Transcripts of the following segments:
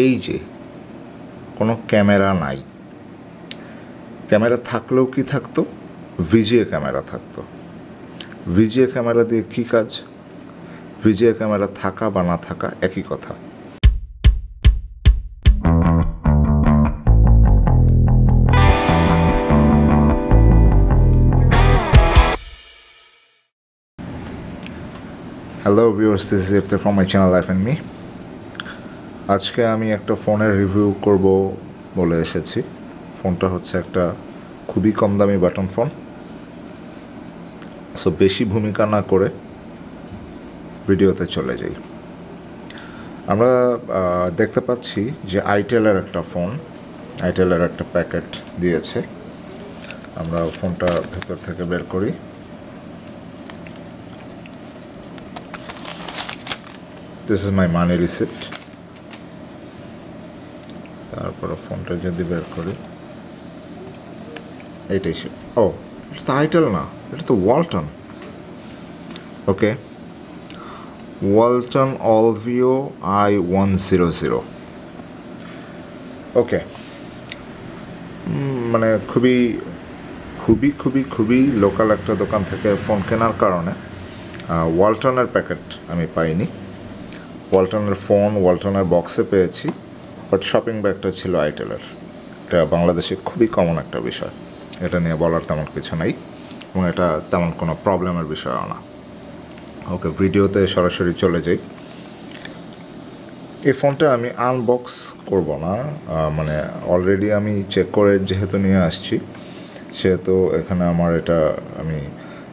এই যে কোনো ক্যামেরা নাই, ক্যামেরা থাকলেও কি থাকতো, ভিজিএ ক্যামেরা থাকতো। ভিজিএ ক্যামেরা দিয়ে কী কাজ? ভিজিএ ক্যামেরা থাকা বা না থাকা একই কথা। Hello viewers, this is Ifti from my channel life and me. আজকে আমি একটা ফোনের রিভিউ করব বলে এসেছি। ফোনটা হচ্ছে একটা খুবই কম দামি বাটন ফোন। সো বেশি ভূমিকা না করে ভিডিওতে চলে যাই। আমরা দেখতে পাচ্ছি যে আইটেলের একটা ফোন, আইটেলের একটা প্যাকেট দিয়েছে। আমরা ফোনটা ভেতর থেকে বের করি। This is my money receipt. তারপরে ফোনটা যদি বের করি, এইটাই সে। ও, এটা তো আইটেল না, এটা তো ওয়ালটন। ওকে, ওয়ালটন OLVIO i100। ওকে, মানে খুবই খুবই খুবই খুবই লোকাল একটা দোকান থেকে ফোন কেনার কারণে ওয়ালটনের প্যাকেট আমি পাইনি। ওয়ালটনের ফোন ওয়ালটনের বক্সে পেয়েছি, বাট শপিং ব্যাগটা ছিল আইটেলের। এটা বাংলাদেশে খুবই কমন একটা বিষয়, এটা নিয়ে বলার তেমন কিছু নাই এবং এটা তেমন কোনো প্রবলেমের বিষয়ও না। ওকে, ভিডিওতে সরাসরি চলে যাই। এই ফোনটা আমি আনবক্স করব না, মানে অলরেডি আমি চেক করে যেহেতু নিয়ে আসছি, সেহেতু এখানে আমার এটা আমি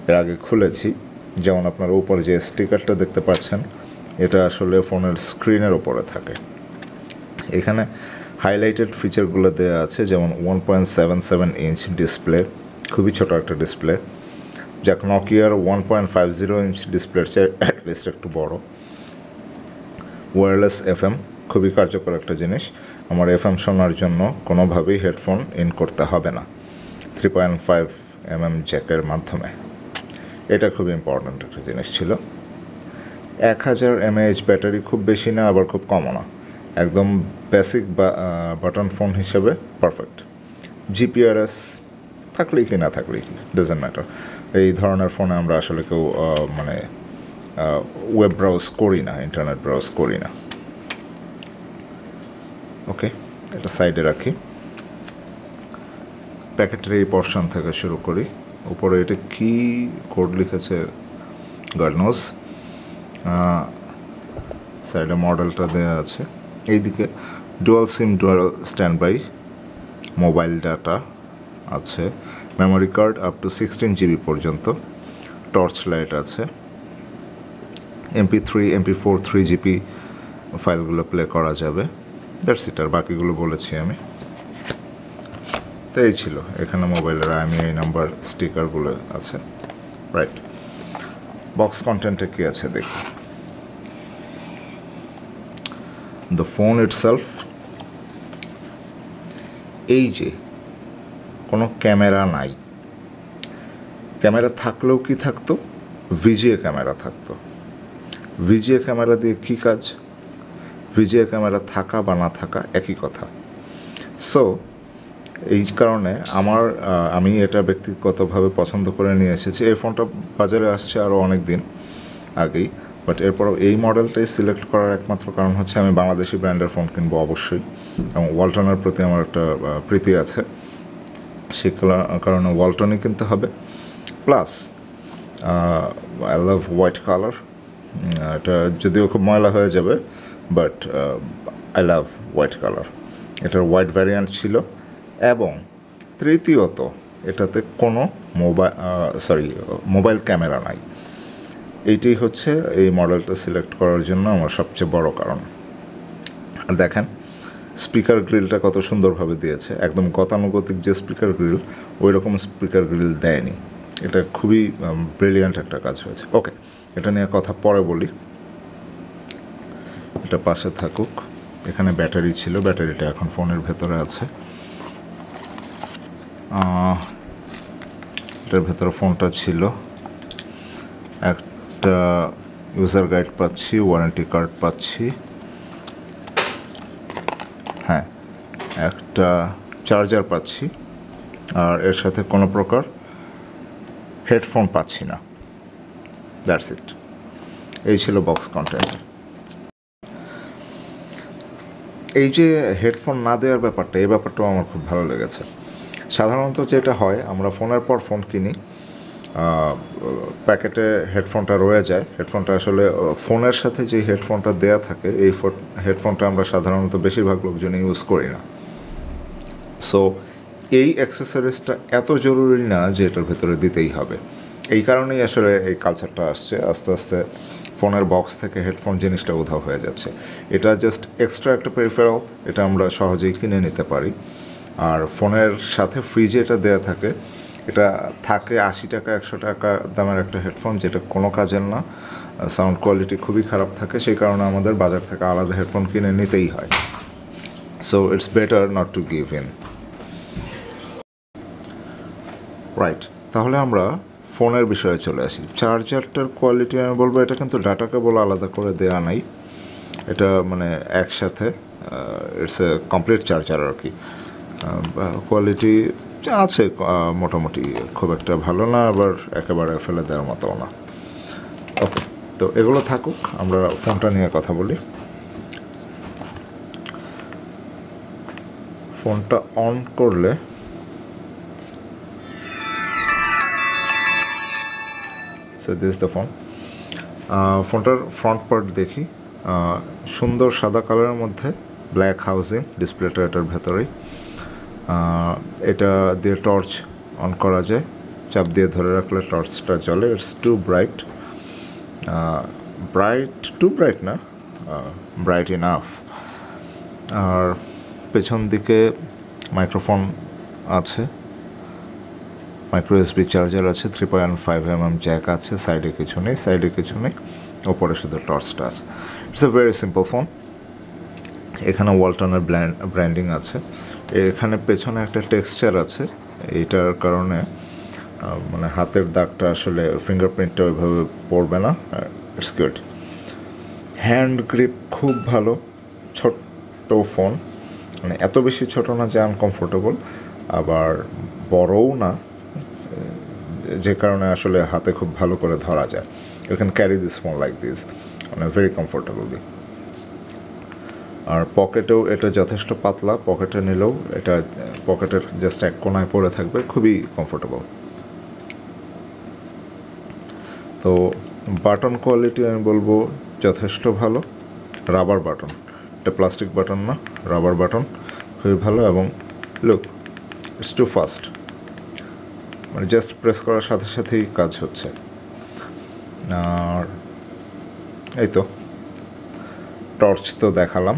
এর আগে খুলেছি। যেমন আপনার উপরে যে স্টিকারটা দেখতে পাচ্ছেন, এটা আসলে ফোনের স্ক্রিনের ওপরে থাকে। এখানে হাইলাইটেড ফিচারগুলো দেওয়া আছে, যেমন 1.77 ইঞ্চ ডিসপ্লে, খুবই ছোট একটা ডিসপ্লে, যা নকিয়ার 1.50 ইঞ্চ ডিসপ্লের চেয়ে অ্যাটলিস্ট একটু বড়। ওয়্যারলেস FM, খুবই কার্যকর একটা জিনিস। আমার FM শোনার জন্য কোনোভাবেই হেডফোন ইন করতে হবে না 3.5mm জ্যাকের মাধ্যমে। এটা খুব ইম্পর্ট্যান্ট একটা জিনিস ছিল। 1000 mAh ব্যাটারি, খুব বেশি না আবার খুব কমও না, একদম বেসিক বাটন ফোন হিসেবে পারফেক্ট। GPRS থাকলেই কি না থাকলেই কি, ডাজন্ট ম্যাটার। এই ধরনের ফোনে আমরা আসলে কেউ মানে ওয়েব ব্রাউজ করি না, ইন্টারনেট ব্রাউজ করি না। ওকে, এটা সাইডে রাখি। প্যাকেটের এই পোর্শন থেকে শুরু করি। উপরে এটা কি কোড লিখেছে, গড নোজ। সাইডে মডেলটা দেওয়া আছে। এইদিকে dual sim, dual standby, mobile data আছে, memory card up to 16 GB পর্যন্ত, টর্চ লাইট আছে, MP3 MP4 3GB ফাইলগুলো প্লে করা যাবে। দ্যাটস ইট, আর বাকিগুলো বলেছি আমি। তো এই ছিল, এখানে মোবাইলের IMEI নাম্বার, স্টিকারগুলো আছে। রাইট, বক্স কন্টেন্টে কী আছে দেখি। দ্য ফোন ইটসেলফ, এই যে কোনো ক্যামেরা নাই, ক্যামেরা থাকলেও কি থাকতো, ভিজিএ ক্যামেরা থাকতো। ভিজিএ ক্যামেরা দিয়ে কী কাজ? ভিজিএ ক্যামেরা থাকা বা না থাকা একই কথা। সো এই কারণে আমি এটা ব্যক্তিগতভাবে পছন্দ করে নিয়ে এসেছি। এই ফোনটা বাজারে আসছে আরও অনেক দিন আগেই, বাট এরপরও এই মডেলটাই সিলেক্ট করার একমাত্র কারণ হচ্ছে আমি বাংলাদেশি ব্র্যান্ডের ফোন কিনবো অবশ্যই, এবং ওয়ালটনের প্রতি আমার একটা প্রীতি আছে, সে কারণে ওয়ালটনই কিনতে হবে। Plus I love white colour. এটা যদিও খুব ময়লা হয়ে যাবে, but I love white colour. এটার হোয়াইট ভ্যারিয়েন্ট ছিল, এবং তৃতীয়ত এটাতে কোনো মোবাইল ক্যামেরা নাই। এইটাই হচ্ছে এই মডেলটা সিলেক্ট করার জন্য আমার সবচেয়ে বড় কারণ। আর দেখেন স্পিকার গ্রিলটা কত সুন্দরভাবে দিয়েছে, একদম গতানুগতিক যে স্পিকার গ্রিল, ওই রকম স্পিকার গ্রিল দেয়নি। এটা খুবই ব্রিলিয়ান্ট একটা কাজ হয়েছে। ওকে, এটা নিয়ে কথা পরে বলি, এটা পাশে থাকুক। এখানে ব্যাটারি ছিল, ব্যাটারিটা এখন ফোনের ভেতরে আছে। এটার ভেতরে ফোনটা ছিল। একটা ইউজার গাইড পাচ্ছি, ওয়ারেন্টি কার্ড পাচ্ছি, হ্যাঁ একটা চার্জার পাচ্ছি, আর এর সাথে কোনো প্রকার হেডফোন পাচ্ছি না। That's it. এই ছিল বক্স কন্টেন্ট। এই যে হেডফোন না দেওয়ার ব্যাপারটা, এই ব্যাপারটাও আমার খুব ভালো লেগেছে। সাধারণত যেটা হয়, আমরা ফোনের পর ফোন কিনি, প্যাকেটে হেডফোনটা রয়ে যায়। হেডফোনটা আসলে ফোনের সাথে যে হেডফোনটা দেয়া থাকে, এই হেডফোনটা আমরা সাধারণত বেশিরভাগ লোকজন ইউজ করি না। সো এই অ্যাক্সেসরিজটা এত জরুরি না যে এটার ভেতরে দিতেই হবে। এই কারণেই আসলে এই কালচারটা আসছে। আস্তে আস্তে ফোনের বক্স থেকে হেডফোন জিনিসটা উধাও হয়ে যাচ্ছে। এটা জাস্ট এক্সট্রা একটা পেরিফেরাল, এটা আমরা সহজেই কিনে নিতে পারি। আর ফোনের সাথে ফ্রিজে এটা দেয়া থাকে, এটা থাকে 80 টাকা 100 টাকা দামের একটা হেডফোন, যেটা কোনো কাজের না। সাউন্ড কোয়ালিটি খুবই খারাপ থাকে, সেই কারণে আমাদের বাজার থেকে আলাদা হেডফোন কিনে নিতেই হয়। So it's better not to give in. Right, তাহলে আমরা ফোনের বিষয়ে চলে আসি। চার্জারটার কোয়ালিটি আমি বলবো, এটা কিন্তু ডাটা কেবল আলাদা করে দেওয়া নাই, এটা মানে একসাথে ইটস এ কমপ্লিট চার্জার আর কি। কোয়ালিটি আছে মোটামুটি, খুব একটা ভালো না, আবার একেবারে ফেলে দেওয়ার মতো না। ওকে, তো এগুলো থাকুক, আমরা ফোনটা নিয়ে কথা বলি। ফোনটা অন করলে সো দিস দ্য ফোন। ফোনটার ফ্রন্ট পার্ট দেখি, সুন্দর সাদা কালারের মধ্যে ব্ল্যাক হাউজিং ডিসপ্লেটা এটার ভেতরেই। এটা দিয়ে টর্চ অন করা যায়, চাপ দিয়ে ধরে রাখলে টর্চটা জ্বলে। It's too bright, too bright না, ব্রাইট ইনাফ। আর পেছন দিকে মাইক্রোফোন আছে, মাইক্রো এসবি চার্জার আছে, 3.5mm জ্যাক আছে, সাইডে কিছু নেই, ওপরে শুধু টর্চটা আছে। It's a very simple phone. এখানে ওয়ালটনের ব্র্যান্ডিং আছে, এখানে পেছনে একটা টেক্সচার আছে, এইটার কারণে মানে হাতের দাগটা আসলে ফিঙ্গারপ্রিন্টটা ওইভাবে পড়বে না। It's good. হ্যান্ড গ্রিপ খুব ভালো, ছোট্ট ফোন, মানে এত বেশি ছোট না যে আনকমফোর্টেবল, আবার বড়ও না, যে কারণে আসলে হাতে খুব ভালো করে ধরা যায়। You can carry this phone like this, মানে ভেরি কমফোর্টেবলি। আর পকেটেও এটা যথেষ্ট পাতলা, পকেটে নিলেও এটা পকেটের জাস্ট এক কোনায় পড়ে থাকবে, খুবই কমফোর্টেবল। তো বাটন কোয়ালিটি আমি বলবো যথেষ্ট ভালো, রাবার বাটন, এটা প্লাস্টিক বাটন না, রাবার বাটন, খুবই ভালো। এবং লুক, ইটস টু ফাস্ট, মানে জাস্ট প্রেস করার সাথে সাথেই কাজ হচ্ছে। আর এই তো টর্চ তো দেখালাম।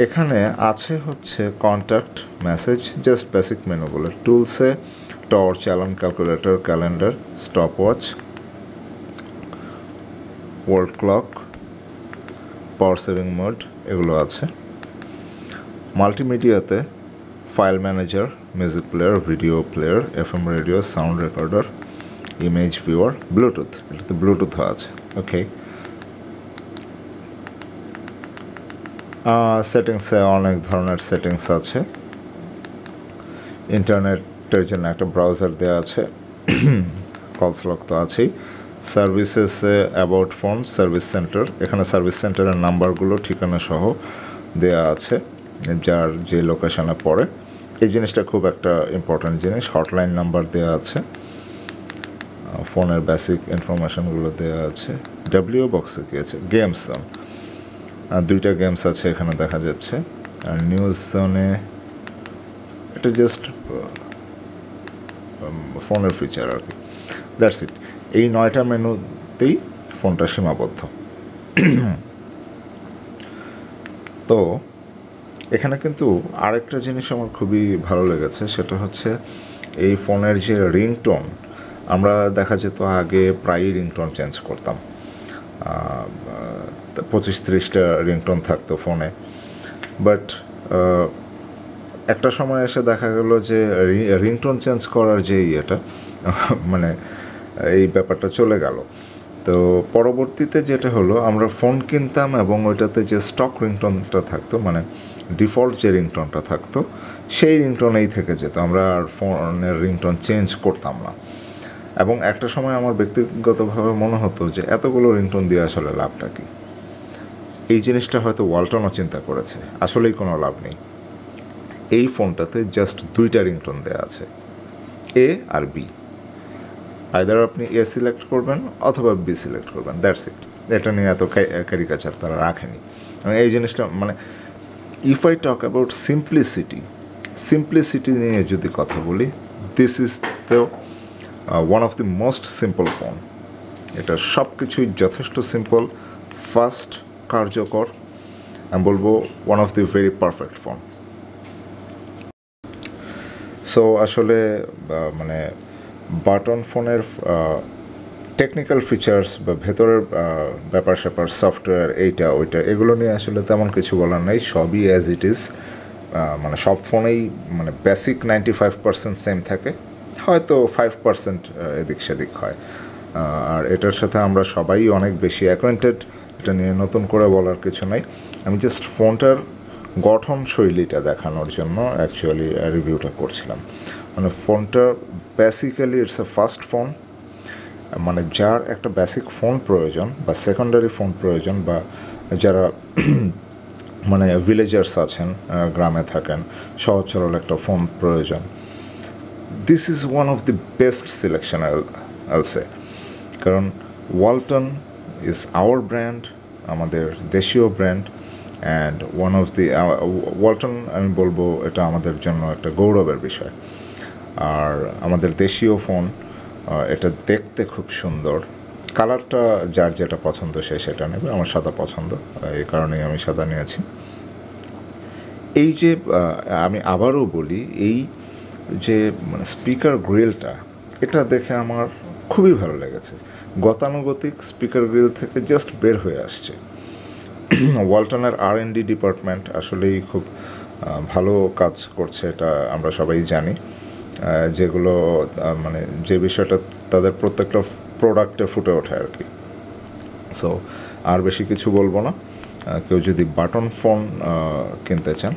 এখানে আছে হচ্ছে কন্ট্যাক্ট, মেসেজ, জাস্ট বেসিক মেনুগুলো। টুলসে torch, alarm, calculator, calendar, stop watch, world clock, power saving mode, এগুলো আছে। মাল্টিমিডিয়াতে file manager, music player, video player, FM radio, sound recorder, image viewer, Bluetooth, এটাতে ব্লুটুথ আছে। ওকে, সেটিংসে অনেক ধরনের সেটিংস আছে। ইন্টারনেটের জন্য একটা ব্রাউজার দেওয়া আছে, কলস লক তো আছেই। সার্ভিসেসে অ্যাবাউট ফোন, সার্ভিস সেন্টার, এখানে সার্ভিস সেন্টারের নাম্বারগুলো ঠিকানা সহ দেয়া আছে, যার যে লোকেশনে পড়ে। এই জিনিসটা খুব একটা ইম্পর্ট্যান্ট জিনিস। হটলাইন নাম্বার দেওয়া আছে, ফোনের বেসিক ইনফরমেশনগুলো দেওয়া আছে। ডাব্লিউ বক্সে কী আছে? গেমস জোন, 2টা গেমস আছে এখানে দেখা যাচ্ছে। আর নিউজ জোনে এটা জাস্ট ফোনের ফিচার আর কি। That's it. এই 9টা মেনুতেই ফোনটা সীমাবদ্ধ। তো এখানে কিন্তু আরেকটা জিনিস আমার খুবই ভালো লেগেছে, সেটা হচ্ছে এই ফোনের যে রিংটোন। আমরা দেখা যেত আগে প্রায়ই রিংটোন চেঞ্জ করতাম, 25-30টা রিংটোন থাকতো ফোনে। বাট একটা সময় এসে দেখা গেল যে রিংটোন চেঞ্জ করার যে ইয়েটা, মানে এই ব্যাপারটা চলে গেল। তো পরবর্তীতে যেটা হলো আমরা ফোন কিনতাম এবং ওইটাতে যে স্টক রিংটোনটা থাকতো মানে ডিফল্ট যে রিংটোনটা থাকতো সেই রিংটোনেই থেকে যেত, আমরা আর ফোনের রিংটোন চেঞ্জ করতাম না। এবং একটা সময় আমার ব্যক্তিগতভাবে মনে হতো যে এতগুলো রিংটোন দিয়ে আসলে লাভটা কী। এই জিনিসটা হয়তো ওয়ালটনও চিন্তা করেছে, আসলেই কোনো লাভ নেই। এই ফোনটাতে জাস্ট 2টা রিংটোন দেওয়া আছে, এ আর বি। আইদার আপনি এ সিলেক্ট করবেন অথবা বি সিলেক্ট করবেন, দ্যাটস ইট। এটা নিয়ে এত ক্যারিকাচার তারা রাখেনি। এই জিনিসটা মানে if I talk about simplicity নিয়ে যদি কথা বলি, this is the one of the most simple phone. এটা সব কিছুই যথেষ্ট সিম্পল, ফাস্ট, কার্যকর, আমি বলবো one of the very perfect phone. So আসলে মানে বাটন ফোনের টেকনিক্যাল ফিচার্স বা ভেতরের ব্যাপার স্যাপার, সফটওয়্যার, এইটা ওইটা, এগুলো নিয়ে আসলে তেমন কিছু বলার নেই, সবই অ্যাজ ইট ইজ। মানে সব ফোনেই মানে বেসিক 95% সেম থাকে, হয়তো 5% এদিক সেদিক হয়। আর এটার সাথে আমরা সবাই অনেক বেশি অ্যাকোয়েন্টেড, এটা নিয়ে নতুন করে বলার কিছু নাই। আমি জাস্ট ফোনটার গঠন শৈলীটা দেখানোর জন্য অ্যাকচুয়ালি রিভিউটা করছিলাম। মানে ফোনটা basically it's a fast phone, মানে যার একটা বেসিক ফোন প্রয়োজন বা সেকেন্ডারি ফোন প্রয়োজন, বা যারা মানে ভিলেজার্স আছেন, গ্রামে থাকেন, সহজ সরল একটা ফোন প্রয়োজন, this is one of the best selection আইল সে। কারণ ওয়ালটন ইজ আওয়ার ব্র্যান্ড, আমাদের দেশীয় brand, and one of the Walton, আমি বলবো এটা আমাদের জন্য একটা গৌরবের বিষয়। আর আমাদের দেশীয় ফোন, এটা দেখতে খুব সুন্দর, কালারটা যার যেটা পছন্দ সে সেটা নেবে। আমার সাদা পছন্দ, এই কারণেই আমি সাদা নিয়েছি। এই যে আমি আবারও বলি, এই যে মানে স্পিকার গ্রিলটা, এটা দেখে আমার খুবই ভালো লেগেছে। গতানুগতিক স্পিকার গ্রিল থেকে জাস্ট বের হয়ে আসছে। ওয়ালটনের R&D ডিপার্টমেন্ট আসলেই খুব ভালো কাজ করছে, এটা আমরা সবাই জানি। যেগুলো মানে যে বিষয়টা তাদের প্রত্যেকটা প্রোডাক্টে ফুটে ওঠে আর কি। সো আর বেশি কিছু বলবো না। কেউ যদি বাটন ফোন কিনতে চান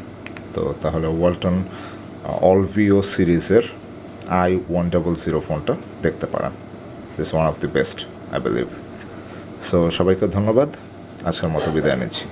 তো তাহলে ওয়ালটন OLVIO সিরিজের i100 ফোনটা দেখতে পারেন। This one of the best I believe. So সবাইকে ধন্যবাদ, আজকের মতো বিদায় নিচ্ছি।